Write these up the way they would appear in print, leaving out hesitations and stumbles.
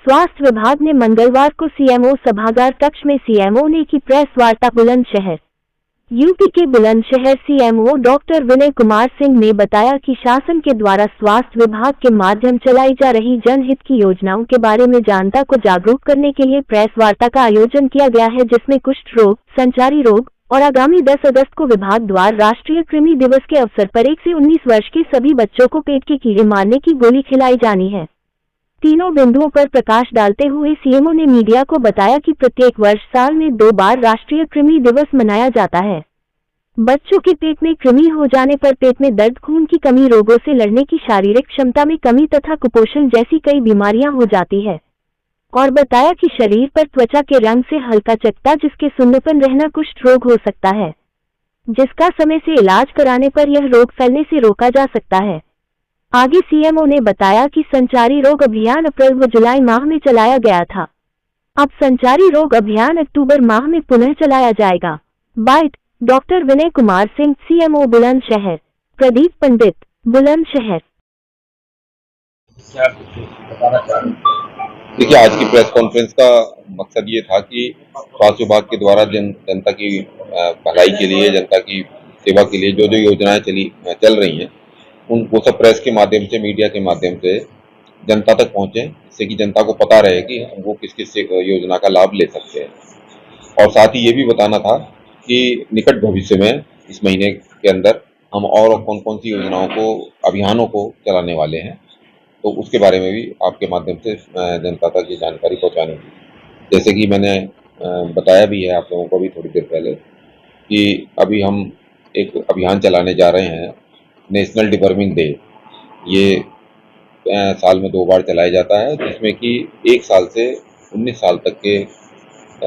स्वास्थ्य विभाग ने मंगलवार को सीएमओ सभागार कक्ष में सीएमओ ने की प्रेस वार्ता। बुलंदशहर यूपी के बुलंदशहर सीएमओ डॉक्टर विनय कुमार सिंह ने बताया कि शासन के द्वारा स्वास्थ्य विभाग के माध्यम चलाई जा रही जनहित की योजनाओं के बारे में जनता को जागरूक करने के लिए प्रेस वार्ता का आयोजन किया गया है, जिसमें कुष्ठ रोग, संचारी रोग और आगामी 10 अगस्त को विभाग द्वारा राष्ट्रीय कृमि दिवस के अवसर पर 1 से 19 वर्ष के सभी बच्चों को पेट के कीड़े मारने की गोली खिलाई जानी है। तीनों बिंदुओं पर प्रकाश डालते हुए सीएमओ ने मीडिया को बताया कि प्रत्येक वर्ष साल में 2 बार राष्ट्रीय कृमि दिवस मनाया जाता है। बच्चों के पेट में कृमि हो जाने पर पेट में दर्द, खून की कमी, रोगों से लड़ने की शारीरिक क्षमता में कमी तथा कुपोषण जैसी कई बीमारियां हो जाती है। और बताया कि शरीर पर त्वचा के रंग से हल्का चकत्ता, जिसके सुन्नपन रहना कुष्ठ रोग हो सकता है, जिसका समय से इलाज कराने पर यह रोग फैलने से रोका जा सकता है। आगे सीएमओ ने बताया कि संचारी रोग अभियान अप्रैल व जुलाई माह में चलाया गया था। अब संचारी रोग अभियान अक्टूबर माह में पुनः चलाया जाएगा। Bite doctor Vinay Kumar Singh, CMO Bulandshahr. Pradeep पंडित, बुलंदशहर। देखिए, आज की प्रेस कॉन्फ्रेंस का मकसद ये था कि स्वास्थ्य विभाग के द्वारा जनता की भलाई के लिए, जनता की सेवा के लिए जो जो योजनाएं चल रही हैं, वो सब प्रेस के माध्यम से, मीडिया के माध्यम से जनता तक पहुंचे, जिससे कि जनता को पता रहे कि वो किस किस योजना का लाभ ले सकते हैं। और साथ ही ये भी बताना था कि निकट भविष्य में इस महीने के अंदर हम और कौन कौन सी योजनाओं को, अभियानों को चलाने वाले हैं, तो उसके बारे में भी आपके माध्यम से जनता तक ये जानकारी पहुंचानी थी। जैसे कि मैंने बताया भी है आप लोगों को भी थोड़ी देर पहले कि अभी हम एक अभियान चलाने जा रहे हैं, नेशनल डिवर्मिंग डे। ये साल में 2 बार चलाया जाता है, जिसमें कि 1 साल से 19 साल तक के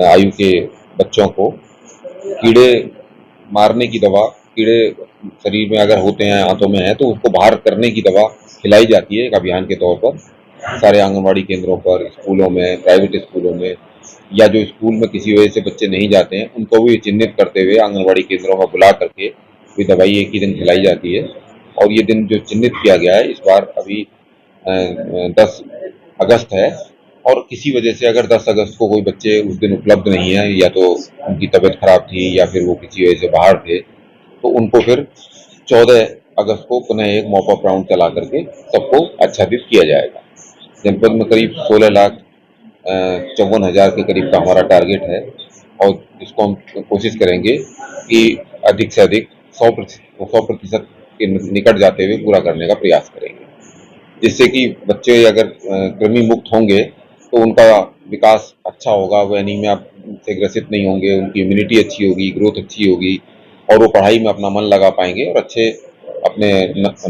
आयु के बच्चों को कीड़े मारने की दवा, कीड़े शरीर में अगर होते हैं, हाथों में है, तो उसको बाहर करने की दवा खिलाई जाती है एक अभियान के तौर पर। सारे आंगनबाड़ी केंद्रों पर, स्कूलों में, प्राइवेट स्कूलों में, या जो स्कूल में किसी वजह से बच्चे नहीं जाते हैं, उनको भी चिन्हित करते हुए आंगनबाड़ी केंद्रों में बुला करके कोई दवाई एक ही दिन खिलाई जाती है। और ये दिन जो चिन्हित किया गया है, इस बार अभी 10 अगस्त है, और किसी वजह से अगर 10 अगस्त को कोई बच्चे उस दिन उपलब्ध नहीं है, या तो उनकी तबीयत खराब थी या फिर वो किसी वजह से बाहर थे, तो उनको फिर 14 अगस्त को पुनः एक मॉप अप राउंड चला करके सबको आच्छादित किया जाएगा। जनपद में करीब 16,54,000 के करीब का हमारा टारगेट है, और इसको हम कोशिश करेंगे कि अधिक से अधिक 100% के निकट जाते हुए पूरा करने का प्रयास करेंगे, जिससे कि बच्चे अगर कृमि मुक्त होंगे तो उनका विकास अच्छा होगा, वो एनीमिया से ग्रसित नहीं होंगे, उनकी इम्यूनिटी अच्छी होगी, ग्रोथ अच्छी होगी, और वो पढ़ाई में अपना मन लगा पाएंगे और अच्छे अपने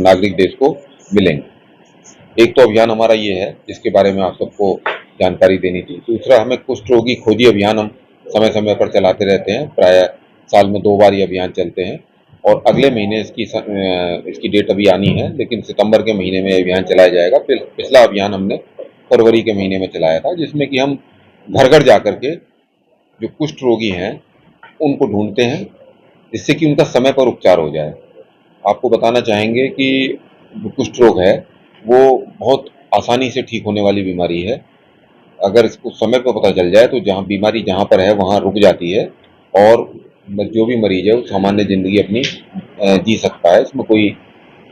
नागरिक देश को मिलेंगे। एक तो अभियान हमारा ये है जिसके बारे में आप सबको जानकारी देनी थी। दूसरा, हमें कुष्ठ रोगी खोजी अभियान हम समय समय पर चलाते रहते हैं, प्राय साल में 2 बार ये अभियान चलते हैं, और अगले महीने इसकी डेट अभी आनी है, लेकिन सितंबर के महीने में अभियान चलाया जाएगा। पिछला अभियान हमने फरवरी के महीने में चलाया था, जिसमें कि हम घर घर जाकर के जो कुष्ठ रोगी हैं उनको ढूंढते हैं, जिससे कि उनका समय पर उपचार हो जाए। आपको बताना चाहेंगे कि जो कुष्ठ रोग है वो बहुत आसानी से ठीक होने वाली बीमारी है। अगर इसको समय पर पता चल जाए तो बीमारी जहाँ पर है वहाँ रुक जाती है, और जो भी मरीज है वो सामान्य जिंदगी अपनी जी सकता है। इसमें कोई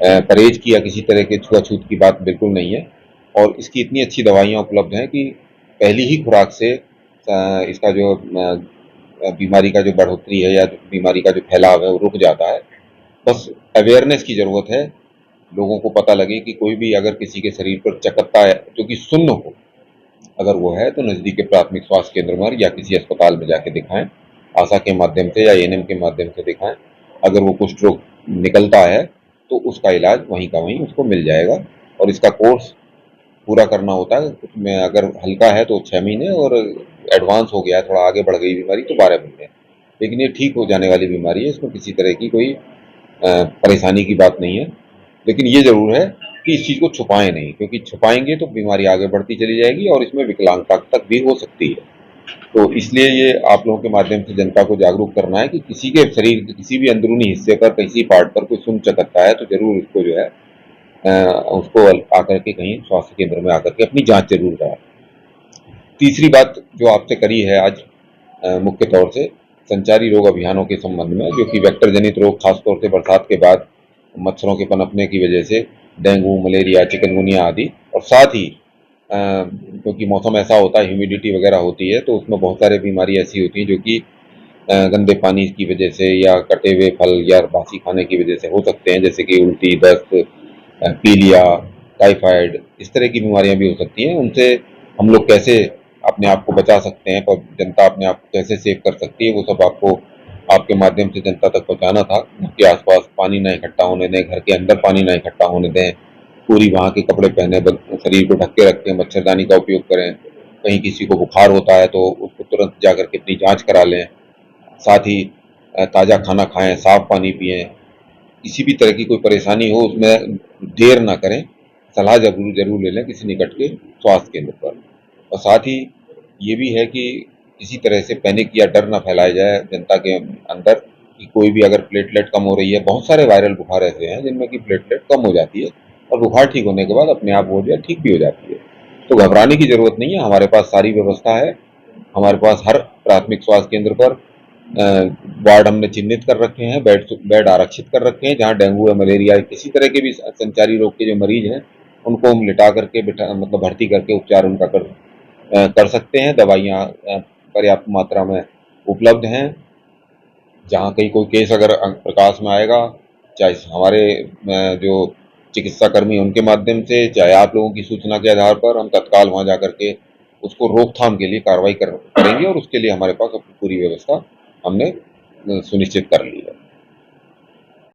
परहेज की या किसी तरह के छुआछूत की बात बिल्कुल नहीं है, और इसकी इतनी अच्छी दवाइयाँ उपलब्ध हैं कि पहली ही खुराक से इसका जो बीमारी का जो बढ़ोतरी है या बीमारी का जो फैलाव है वो रुक जाता है। बस अवेयरनेस की ज़रूरत है, लोगों को पता लगे कि कोई भी अगर किसी के शरीर पर चकत्ता है जो कि सुन्न हो, अगर वो है तो नज़दीक के प्राथमिक स्वास्थ्य केंद्र में या किसी अस्पताल में जाके दिखाएं, आशा के माध्यम से या एएनएम के माध्यम से दिखाएं। अगर वो कुष्ठ रोग निकलता है तो उसका इलाज वहीं का वहीं उसको मिल जाएगा, और इसका कोर्स पूरा करना होता है। उसमें अगर हल्का है तो 6 महीने, और एडवांस हो गया है, थोड़ा आगे बढ़ गई बीमारी, तो 12 महीने। लेकिन ये ठीक हो जाने वाली बीमारी है, इसमें किसी तरह की कोई परेशानी की बात नहीं है। लेकिन ये ज़रूर है कि इस चीज़ को छुपाएं नहीं, क्योंकि छुपाएंगे तो बीमारी आगे बढ़ती चली जाएगी और इसमें विकलांगता तक भी हो सकती है। तो इसलिए ये आप लोगों के माध्यम से जनता को जागरूक करना है कि किसी के शरीर के किसी भी अंदरूनी हिस्से पर, किसी पार्ट पर कोई सुन चकत्ता है तो जरूर उसको जो है उसको आकर के कहीं स्वास्थ्य केंद्र में आकर के अपनी जांच जरूर कराएं। तीसरी बात जो आपसे करी है आज मुख्य तौर से संचारी रोग अभियानों के संबंध में, जो कि वेक्टर जनित रोग खासतौर से बरसात के बाद मच्छरों के पनपने की वजह से डेंगू, मलेरिया, चिकनगुनिया आदि, और साथ ही क्योंकि मौसम ऐसा होता है, ह्यूमिडिटी वगैरह होती है, तो उसमें बहुत सारी बीमारी ऐसी होती हैं जो कि गंदे पानी की वजह से या कटे हुए फल या बासी खाने की वजह से हो सकते हैं, जैसे कि उल्टी, दस्त, पीलिया, टाइफाइड, इस तरह की बीमारियां भी हो सकती हैं। उनसे हम लोग कैसे अपने आप को बचा सकते हैं, पर जनता अपने आप को कैसे सेव कर सकती है, वो सब आपको आपके माध्यम से जनता तक पहुंचाना था। घर के आसपास पानी ना इकट्ठा होने दें, घर के अंदर पानी ना इकट्ठा होने दें, पूरी वहाँ के कपड़े पहने, शरीर को ढक के रखें, मच्छरदानी का उपयोग करें। कहीं किसी को बुखार होता है तो उसको तुरंत जाकर के अपनी जांच करा लें। साथ ही ताज़ा खाना खाएं, साफ पानी पिएं। किसी भी तरह की कोई परेशानी हो उसमें देर ना करें, सलाह जरूर जरूर ले लें किसी निकट के स्वास्थ्य केंद्र पर। और साथ ही ये भी है कि किसी तरह से पैनिक या डर ना फैलाया जाए जनता के अंदर कि कोई भी अगर प्लेटलेट कम हो रही है, बहुत सारे वायरल बुखार ऐसे हैं जिनमें कि प्लेटलेट कम हो जाती है और बुखार ठीक होने के बाद अपने आप वो जो है ठीक भी हो जाती है। तो घबराने की जरूरत नहीं है, हमारे पास सारी व्यवस्था है। हमारे पास हर प्राथमिक स्वास्थ्य केंद्र पर वार्ड हमने चिन्हित कर रखे हैं, बेड आरक्षित कर रखे हैं, जहाँ डेंगू या मलेरिया किसी तरह के भी संचारी रोग के जो मरीज हैं उनको हम लिटा करके मतलब भर्ती करके उपचार उनका कर सकते हैं। दवाइयाँ पर्याप्त मात्रा में उपलब्ध हैं। जहाँ कहीं कोई केस अगर प्रकाश में आएगा, चाहे हमारे जो चिकित्सा कर्मी उनके माध्यम से, चाहे आप लोगों की सूचना के आधार पर, हम तत्काल वहाँ जा करके उसको रोकथाम के लिए कार्रवाई करेंगे, और उसके लिए हमारे पास अपनी पूरी व्यवस्था हमने सुनिश्चित कर ली है।